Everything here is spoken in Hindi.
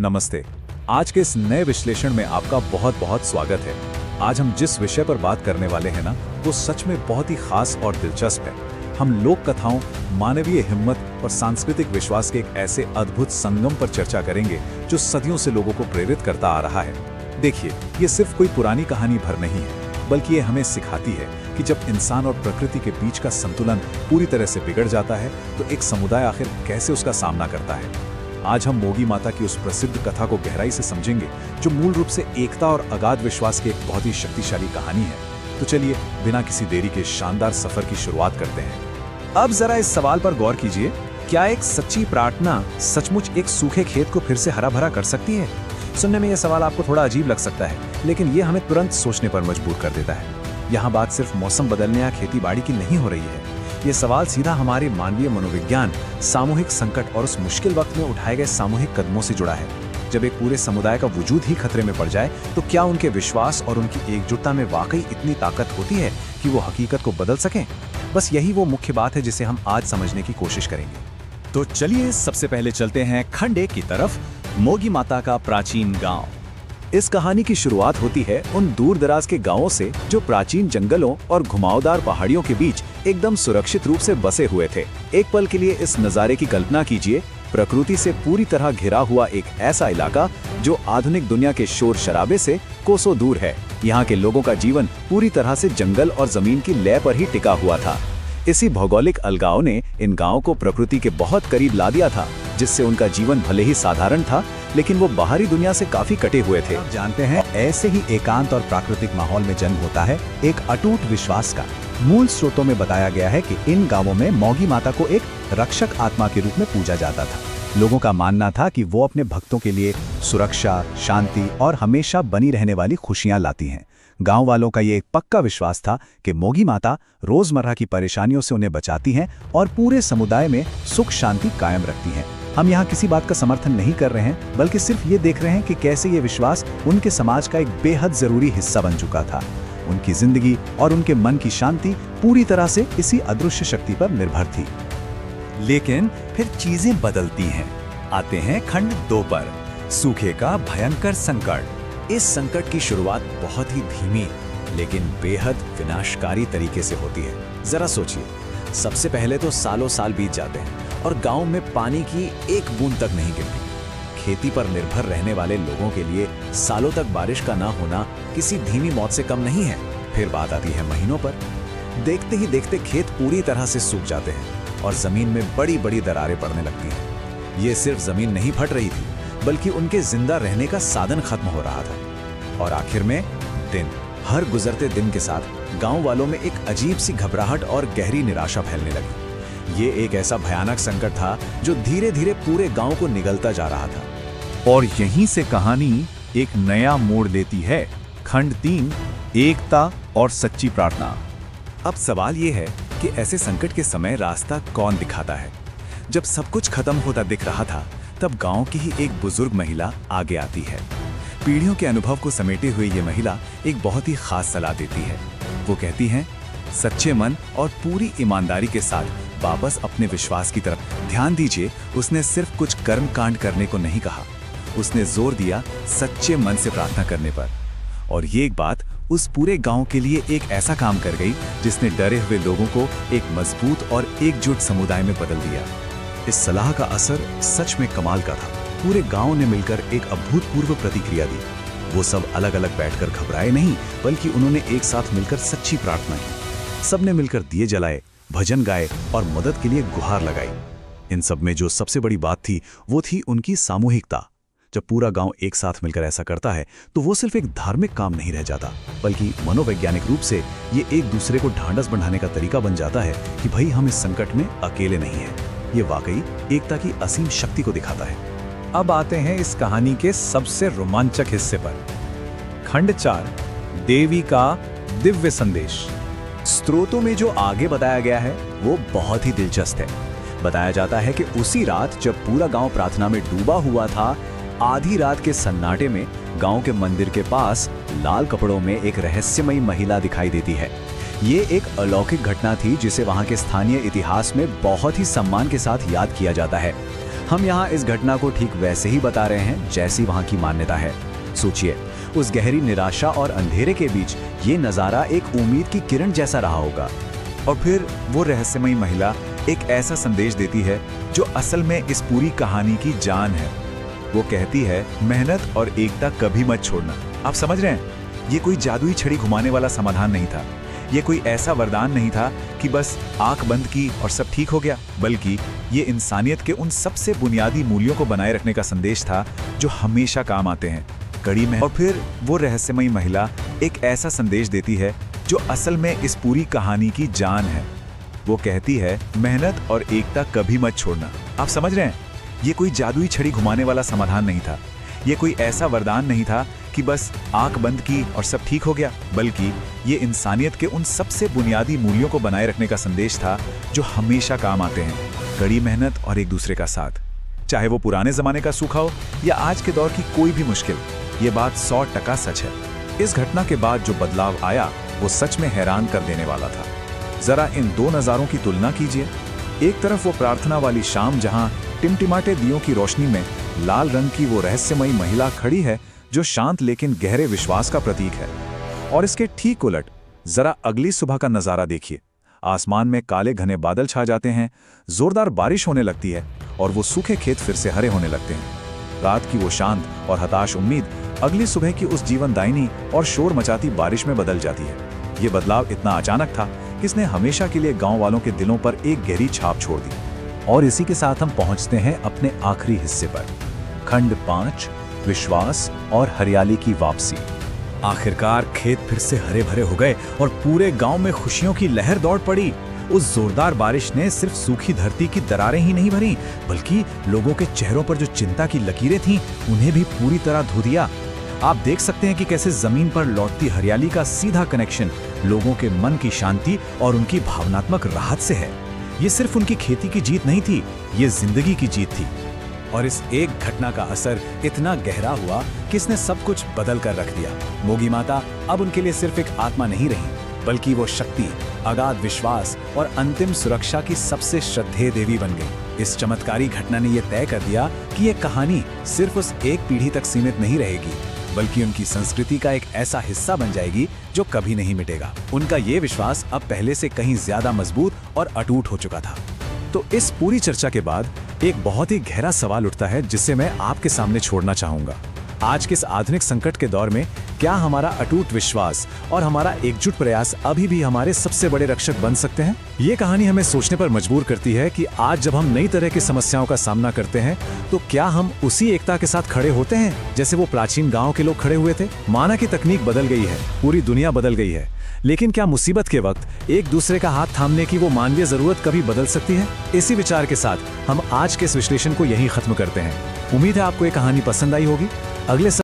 नमस्ते। आज के इस नए विश्लेषण में आपका बहुत बहुत स्वागत है। आज हम जिस विषय पर बात करने वाले हैं ना, वो सच में बहुत ही खास और दिलचस्प है। हम लोक कथाओं, मानवीय हिम्मत और सांस्कृतिक विश्वास के एक ऐसे अद्भुत संगम पर चर्चा करेंगे जो सदियों से लोगों को प्रेरित करता आ रहा है। देखिए, ये सिर्फ कोई पुरानी कहानी भर नहीं है, बल्कि ये हमें सिखाती है कि जब इंसान और प्रकृति के बीच का संतुलन पूरी तरह से बिगड़ जाता है तो एक समुदाय आखिर कैसे उसका सामना करता है। आज हम मोगी माता की उस प्रसिद्ध कथा को गहराई से समझेंगे, जो मूल रूप से एकता और अगाध विश्वास की एक बहुत ही शक्तिशाली कहानी है। तो चलिए, बिना किसी देरी के शानदार सफर की शुरुआत करते हैं। अब जरा इस सवाल पर गौर कीजिए, क्या एक सच्ची प्रार्थना सचमुच एक सूखे खेत को फिर से हरा भरा कर सकती है? सुनने में यह सवाल आपको थोड़ा अजीब लग सकता है, लेकिन ये हमें तुरंत सोचने पर मजबूर कर देता है। यहाँ बात सिर्फ मौसम बदलने या खेती बाड़ी की नहीं हो रही है। ये सवाल सीधा हमारे मानवीय मनोविज्ञान, सामूहिक संकट और उस मुश्किल वक्त में उठाए गए सामूहिक कदमों से जुड़ा है। जब एक पूरे समुदाय का वजूद ही खतरे में पड़ जाए, तो क्या उनके विश्वास और उनकी एकजुटता में वाकई इतनी ताकत होती है कि वो हकीकत को बदल सकें? बस यही वो मुख्य बात है जिसे हम आज समझने की कोशिश करेंगे। तो चलिए, सबसे पहले चलते हैं खंड 1 की तरफ, मोगी माता का प्राचीन गांव। इस कहानी की शुरुआत होती है उन दूर दराज के गांवों से जो प्राचीन जंगलों और घुमावदार पहाड़ियों के बीच एकदम सुरक्षित रूप से बसे हुए थे। एक पल के लिए इस नज़ारे की कल्पना कीजिए, प्रकृति से पूरी तरह घिरा हुआ एक ऐसा इलाका जो आधुनिक दुनिया के शोर शराबे से कोसों दूर है। यहाँ के लोगों का जीवन पूरी तरह से जंगल और जमीन की लय पर ही टिका हुआ था। इसी भौगोलिक अलगाव ने इन गांवों को प्रकृति के बहुत करीब ला दिया था, जिससे उनका जीवन भले ही साधारण था, लेकिन वो बाहरी दुनिया से काफी कटे हुए थे। आप जानते हैं, ऐसे ही एकांत और प्राकृतिक माहौल में जन्म होता है एक अटूट विश्वास का। मूल स्रोतों में बताया गया है कि इन गांवों में मोगी माता को एक रक्षक आत्मा के रूप में पूजा जाता था। लोगों का मानना था कि वो अपने भक्तों के लिए सुरक्षा, शांति और हमेशा बनी रहने वाली खुशियां लाती हैं। गांव वालों का ये एक पक्का विश्वास था कि मोगी माता रोजमर्रा की परेशानियों से उन्हें बचाती हैं और पूरे समुदाय में सुख शांति कायम रखती हैं। हम यहाँ किसी बात का समर्थन नहीं कर रहे हैं, बल्कि सिर्फ ये देख रहे हैं कि कैसे ये विश्वास उनके समाज का एक बेहद जरूरी हिस्सा बन चुका था। उनकी जिंदगी और उनके मन की शांति पूरी तरह से इसी अदृश्य शक्ति पर निर्भर थी। लेकिन फिर चीजें बदलती हैं। आते हैं खंड 2 पर, सूखे का भयंकर संकट। इस संकट की शुरुआत बहुत ही धीमी लेकिन बेहद विनाशकारी तरीके से होती है। जरा सोचिए, सबसे पहले तो सालों साल बीत जाते हैं और गांव में पानी की एक बूंद तक नहीं गिरती। खेती पर निर्भर रहने वाले लोगों के लिए सालों तक बारिश का ना होना किसी धीमी मौत से कम नहीं है। फिर बात आती है महीनों पर। देखते ही देखते खेत पूरी तरह से सूख जाते हैं और जमीन में बड़ी बड़ी दरारें पड़ने लगती हैं। ये सिर्फ जमीन नहीं फट रही थी, बल्कि उनके जिंदा रहने का साधन खत्म हो रहा था। और आखिर में हर गुजरते दिन के साथ गांव वालों में एक अजीब सी घबराहट और गहरी निराशा फैलने लगी। ये एक ऐसा भयानक संकट था जो धीरे धीरे पूरे गांव को निगलता जा रहा था। और यहीं से कहानी एक नया मोड़ लेती है। खंड 3, एकता और सच्ची प्रार्थना। अब सवाल ये है कि ऐसे संकट के समय रास्ता कौन दिखाता है? जब सब कुछ खत्म होता दिख रहा था, तब गांव की ही एक बुजुर्ग महिला आगे आती है। पीढ़ियों के अनुभव को समेटे हुए ये महिला एक बहुत ही खास सलाह देती है। वो कहती हैं, सच्चे मन और पूरी ईमानदारी के साथ वापस अपने विश्वास की तरफ ध्यान दीजिए। उसने सिर्फ कुछ कर्म कांड करने को नहीं कहा, उसने जोर दिया सच्चे मन से प्रार्थना करने पर। और ये एक बात उस पूरे गांव के लिए एक ऐसा काम कर गई जिसने डरे हुए लोगों को एक मजबूत और एकजुट समुदाय में बदल दिया। इस सलाह का असर सच में कमाल का था। पूरे गांव ने मिलकर एक अभूतपूर्व प्रतिक्रिया दी। वो सब अलग अलग बैठकर घबराए नहीं, बल्कि उन्होंने एक साथ मिलकर सच्ची प्रार्थना की। सबने मिलकर दिए जलाए, भजन गाए और मदद के लिए गुहार लगाई। इन सब में जो सबसे बड़ी बात थी, वो थी उनकी सामूहिकता। जब पूरा गांव एक साथ मिलकर ऐसा करता है, तो वो सिर्फ एक धार्मिक काम नहीं रह जाता, बल्कि मनोवैज्ञानिक रूप से ये एक दूसरे को ढांढस बढ़ाने का तरीका बन जाता है कि भाई, हम इस संकट में अकेले नहीं हैं। ये वाकई एकता की असीम शक्ति को दिखाता है। अब आते हैं इस कहानी के सबसे रोमांचक हिस्से पर। खंड 4, देवी का दिव्य संदेश। स्रोतों में जो आगे बताया गया है वो बहुत ही दिलचस्प है। बताया जाता है कि उसी रात जब पूरा गांव प्रार्थना में डूबा हुआ था, आधी रात के सन्नाटे में गांव के मंदिर के पास लाल कपड़ों में एक रहस्यमयी महिला दिखाई देती है। ये एक अलौकिक घटना थी जिसे वहां के स्थानीय इतिहास में बहुत ही सम्मान के साथ याद किया जाता है। हम यहाँ इस घटना को ठीक वैसे ही बता रहे हैं जैसी वहाँ की मान्यता है। सोचिए, उस गहरी निराशा और अंधेरे के बीच ये नज़ारा एक उम्मीद की किरण जैसा रहा होगा। और फिर वो रहस्यमयी महिला एक ऐसा संदेश देती है जो असल में इस पूरी कहानी की जान है। वो कहती है, मेहनत और एकता कभी मत छोड़ना। आप समझ रहे हैं, ये कोई जादुई छड़ी घुमाने वाला समाधान नहीं था। ये कोई ऐसा वरदान नहीं था कि बस आंख बंद की और सब ठीक हो गया, बल्कि ये इंसानियत के उन सबसे बुनियादी मूल्यों को बनाए रखने का संदेश था जो हमेशा काम आते हैं, कड़ी मेहनत। और फिर वो रहस्यमयी महिला एक ऐसा संदेश देती है जो असल में इस पूरी कहानी की जान है। वो कहती है, मेहनत और एकता कभी मत छोड़ना। आप समझ रहे हैं, ये कोई जादुई छड़ी घुमाने वाला समाधान नहीं था। ये कोई ऐसा वरदान नहीं था कि बस आंख बंद की और सब ठीक हो गया, बल्कि ये इंसानियत के उन सबसे बुनियादी मूल्यों को बनाए रखने का संदेश था जो हमेशा काम आते हैं, कड़ी मेहनत और एक दूसरे का साथ। चाहे वो पुराने जमाने का सूखा हो या आज के दौर की कोई भी मुश्किल, ये बात 100% सच है। इस घटना के बाद जो बदलाव आया वो सच में हैरान कर देने वाला था। जरा इन दो नज़ारों की तुलना कीजिए। एक तरफ वो प्रार्थना वाली शाम जहां टिमटिमाते दियों की रोशनी में लाल रंग की वो रहस्यमयी महिला खड़ी है जो शांत लेकिन गहरे विश्वास का प्रतीक है, और इसके ठीक उलट जरा अगली सुबह का नज़ारा देखिए। आसमान में काले घने बादल छा जाते हैं, जोरदार बारिश होने लगती है और वो सूखे खेत फिर से हरे होने लगते हैं। रात की वो शांत और हताश उम्मीद अगली सुबह की उस जीवनदायिनी और शोर मचाती बारिश में बदल जाती है। ये बदलाव इतना अचानक था कि इसने हमेशा के लिए गांव वालों के दिलों पर एक गहरी छाप छोड़ दी। और इसी के साथ हम पहुंचते हैं अपने आखिरी हिस्से पर, खंड 5, विश्वास और हरियाली की वापसी। आखिरकार खेत फिर से हरे भरे हो गए और पूरे गांव में खुशियों की लहर दौड़ पड़ी। उस जोरदार बारिश ने सिर्फ सूखी धरती की दरारें ही नहीं भरी, बल्कि लोगों के चेहरों पर जो चिंता की लकीरें थीं, उन्हें भी पूरी तरह धो दिया। आप देख सकते हैं कि कैसे जमीन पर लौटती हरियाली का सीधा कनेक्शन लोगों के मन की शांति और उनकी भावनात्मक राहत से है। ये सिर्फ उनकी खेती की जीत नहीं थी, ये जिंदगी की जीत थी। और इस एक घटना का असर इतना गहरा हुआ कि इसने सब कुछ बदल कर रख दिया। मोगी माता अब उनके लिए सिर्फ एक आत्मा नहीं रही, बल्कि वो शक्ति, अगाध विश्वास और अंतिम सुरक्षा की सबसे श्रद्धेय देवी बन गई। इस चमत्कारी घटना ने यह तय कर दिया कि ये कहानी सिर्फ उस एक पीढ़ी तक सीमित नहीं रहेगी, बल्कि उनकी संस्कृति का एक ऐसा हिस्सा बन जाएगी जो कभी नहीं मिटेगा। उनका ये विश्वास अब पहले से कहीं ज्यादा मजबूत और अटूट हो चुका था। तो इस पूरी चर्चा के बाद एक बहुत ही गहरा सवाल उठता है जिसे मैं आपके सामने छोड़ना चाहूंगा। आज के इस आधुनिक संकट के दौर में क्या हमारा अटूट विश्वास और हमारा एकजुट प्रयास अभी भी हमारे सबसे बड़े रक्षक बन सकते हैं? ये कहानी हमें सोचने पर मजबूर करती है कि आज जब हम नई तरह की समस्याओं का सामना करते हैं, तो क्या हम उसी एकता के साथ खड़े होते हैं जैसे वो प्राचीन गांव के लोग खड़े हुए थे? माना कि तकनीक बदल गई है, पूरी दुनिया बदल गई है, लेकिन क्या मुसीबत के वक्त एक दूसरे का हाथ थामने की वो मानवीय जरूरत कभी बदल सकती है? इसी विचार के साथ हम आज के इस विश्लेषण को यहीं खत्म करते हैं। उम्मीद है आपको ये कहानी पसंद आई होगी। अगले